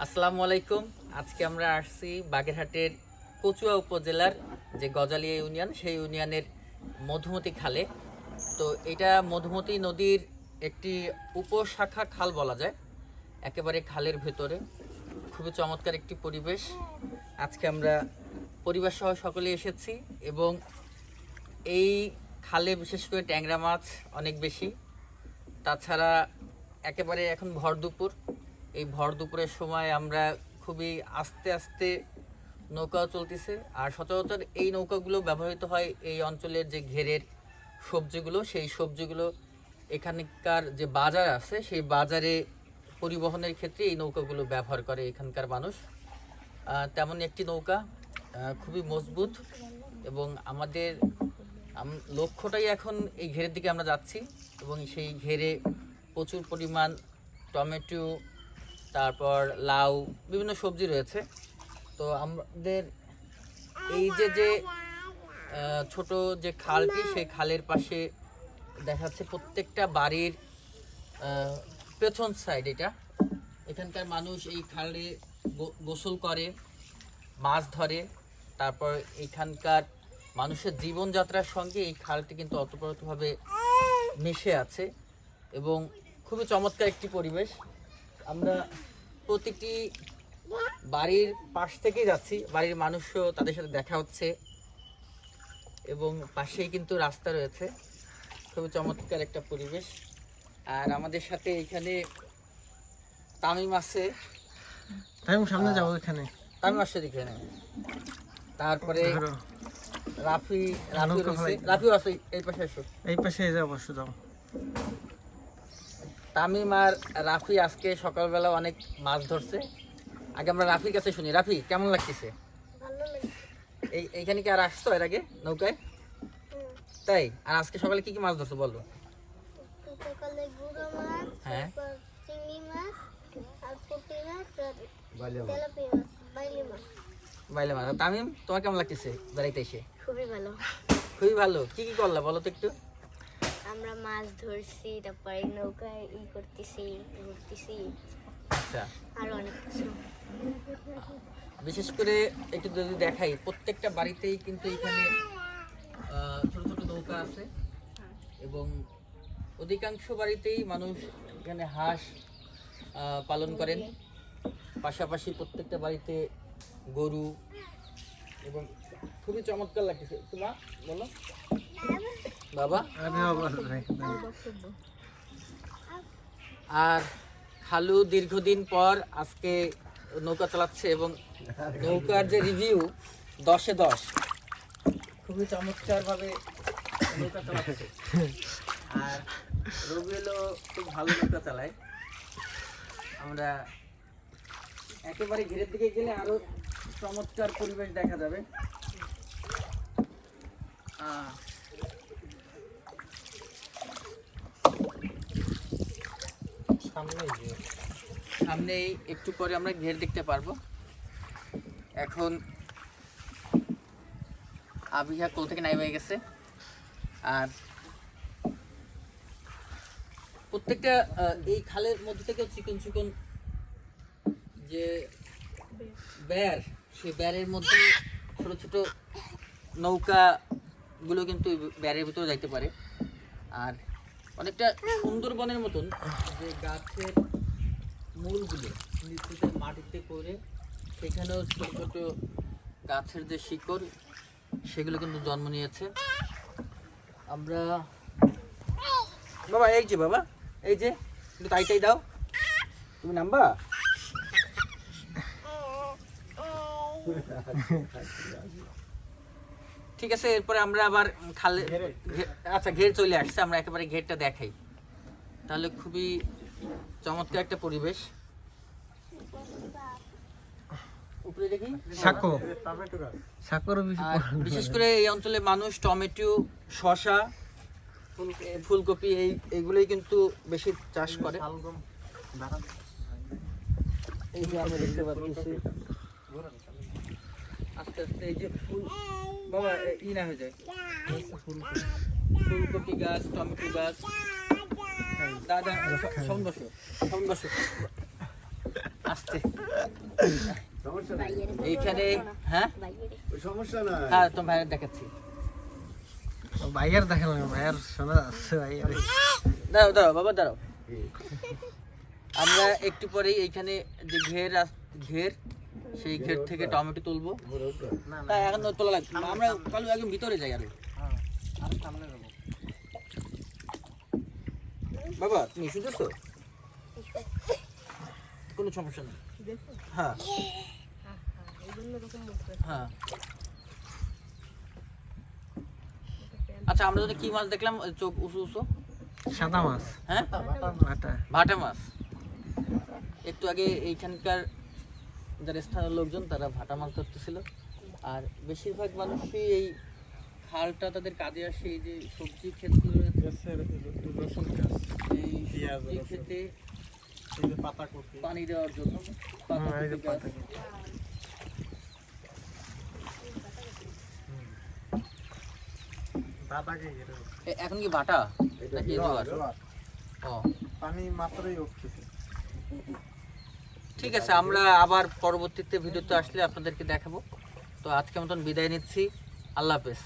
আসসালামু আলাইকুম। আজকে আমরা আসছি বাগেরহাটের কচুয়া উপজেলার যে গজালিয়া ইউনিয়ন, সেই ইউনিয়নের মধুমতি খালে। তো এটা মধুমতি নদীর একটি উপশাখা খাল বলা যায়, একেবারে খালের ভেতরে। খুবই চমৎকার একটি পরিবেশ। আজকে আমরা পরিবার সহ সকলে এসেছি এবং এই খালে বিশেষ করে ট্যাংরা মাছ অনেক বেশি। তাছাড়া একেবারে এখন ভর দুপুর, এই ভর দুপুরের সময় আমরা খুবই আস্তে আস্তে নৌকাও চলতেছে। আর সচরাচর এই নৌকাগুলো ব্যবহৃত হয় এই অঞ্চলের যে ঘেরের সবজিগুলো, সেই সবজিগুলো এখানকার যে বাজার আছে সেই বাজারে পরিবহনের ক্ষেত্রে এই নৌকাগুলো ব্যবহার করে এখানকার মানুষ। তেমন একটি নৌকা, খুবই মজবুত। এবং আমাদের লক্ষ্যটাই এখন এই ঘেরের দিকে আমরা যাচ্ছি এবং সেই ঘেরে প্রচুর পরিমাণ টমেটো, তারপর লাউ, বিভিন্ন সবজি রয়েছে। তো আমাদের এই যে ছোট যে খালটি, সেই খালের পাশে দেখা যাচ্ছে প্রত্যেকটা বাড়ির পেছন সাইড এটা, এখানকার মানুষ এই খালে গোসল করে, মাছ ধরে। তারপর এখানকার মানুষের জীবনযাত্রার সঙ্গে এই খালটি কিন্তু ওতপ্রোতভাবে মিশে আছে এবং খুবই চমৎকার একটি পরিবেশ। আমরা প্রতিটি বাড়ির পাশ থেকেই যাচ্ছি, বাড়ির মানুষও তাদের সাথে দেখা হচ্ছে এবং পাশেই কিন্তু রাস্তা রয়েছে। খুবই চমৎকার একটা পরিবেশ। আর আমাদের সাথে এখানে তামিম আছে, সামনে যাবো এখানে, তামিম আসছে এখানে। তারপরে রাফিও আছে, এই পাশে এসো, এই পাশে যাবো শুধু। তামিম আর রাফি আজকে সকালবেলা অনেক মাছ ধরছে। আগে আমরা রাফির কাছে শুনি। রাফি, কেমন লাগতেছে? এইখানে কি আর আসছো এর আগে নৌকায়? তাই? আর আজকে সকালে কি কি মাছ ধরছো বলো? সকালে গুঁড়ো মাছ, হ্যাঁ, তারপর চিংড়ি মাছ, আর পুঁটি মাছ, আর বাইলে তেলাপিয়া মাছ, বাইলি মাছ। বাইলে মাছ। আর তামিম, তোমার কেমন লাগতেছে বেড়াইতে এসে? খুবই ভালো। খুবই ভালো। কি কি করলা বলো তো একটু? আমরা মাছ ধরছি, তারপরে নৌকায় করতেছি, ঘুরতেছি, আচ্ছা, আর অনেক কিছু। বিশেষ করে একটু যদি দেখাই, প্রত্যেকটা বাড়িতেই কিন্তু এখানে ছোট ছোট নৌকা আছে এবং অধিকাংশ বাড়িতেই মানুষ এখানে হাঁস পালন করেন। পাশাপাশি প্রত্যেকটা বাড়িতে গরু, এবং খুবই চমৎকার লাগতেছে। তোমা বলো বাবা। আর খালু দীর্ঘদিন পর আজকে নৌকা চালাচ্ছে এবং নৌকার যে রিভিউ 10-এ 10, খুবই চমৎকার ভাবে নৌকা চালাচ্ছে। আর রবিউলও খুব ভালো নৌকা চালায়। আমরা একেবারে ঘেরের দিকে গেলে আরো চমৎকার পরিবেশ দেখা যাবে। সামনেই একটু পরে আমরা ঘের দেখতে পারবো। এখন আবিহা কোল থেকে নাইমে গেছে। আর প্রত্যেকটা এই খালের মধ্যে থেকে চিকন চিকন যে ব্যার, সেই ব্যারের মধ্যে ছোট ছোট নৌকা গুলো কিন্তু ব্যারের ভিতরে যাইতে পারে। আর অনেকটা সুন্দরবনের মতন যে গাছের মূলগুলো নিচে মাটিতে করে, সেখানেও ছোট ছোট গাছের যে শিকড়, সেগুলো কিন্তু জন্ম নিয়েছে। আমরা বাবা, এই যে বাবা, এই যে একটু তাই দাও, তুমি নামবা। ঠিক আছে, এরপরে আমরা আবার খালে, আচ্ছা ঘের চলে আসছে, আমরা একেবারে ঘেরটা দেখাই। তাহলে খুবই চমৎকার একটা পরিবেশ। উপরে দেখি বিশেষ করে এই অঞ্চলে মানুষ টমেটো, শসা, ফুলকপি এইগুলোই কিন্তু বেশি চাষ করে। এই যে আমরা দেখতে পাচ্ছি আস্তে আস্তে এই যে ফুল, বাবা ই না হয়ে যায়, ফুলকপি গাছ, টমেটো গাছ। দাদা সাউন্ড বসো, সাউন্ড বসো। আস্তে সমস্যা নাই এইখানে হ্যাঁ ওই সমস্যা নাই হ্যাঁ তোমার ভাইয়ের দেখাচ্ছি। ভাইয়ার দেখেন না, ভাইয়ার শোনা যাচ্ছে ভাইয়ার। দাঁড়াও দাঁড়াও বাবা দাঁড়াও। আমরা একটু পরেই এইখানে যে ঘের সেই ঘের থেকে টমেটো তুলবো। তা এখন তো তোলা লাগবে, আমরা কালু একদম ভিতরে যাই আরো। বাবা তুমি শুনতেছো? কোনো সমস্যা নেই। হ্যাঁ হ্যাঁ আচ্ছা, আমরা যদি কি মাছ দেখলাম চোখ উঁচু উঁচু? সাদা মাছ, হ্যাঁ বাটা। ভাটা মাছ। একটু আগে এইখানকার যারা স্থানীয় লোকজন তারা ভাটা মাছ ধরতেছিল। আর বেশিরভাগ মানুষই এই খালটা তাদের কাজে আসে। এই যে সবজি ক্ষেতগুলো রয়েছে, এই সবজি ক্ষেতে পানি দেওয়ার জন্য পাতাকপি গাছ। এখন কি ভাটা নাকি জোয়ার? ও পানি মাত্রাই উঠতেছে। ঠিক আছে, আমরা আবার পরবর্তীতে ভিডিওতে আসলে আপনাদেরকে দেখাবো। তো আজকে মতন বিদায় নিচ্ছি, আল্লাহ হাফেজ।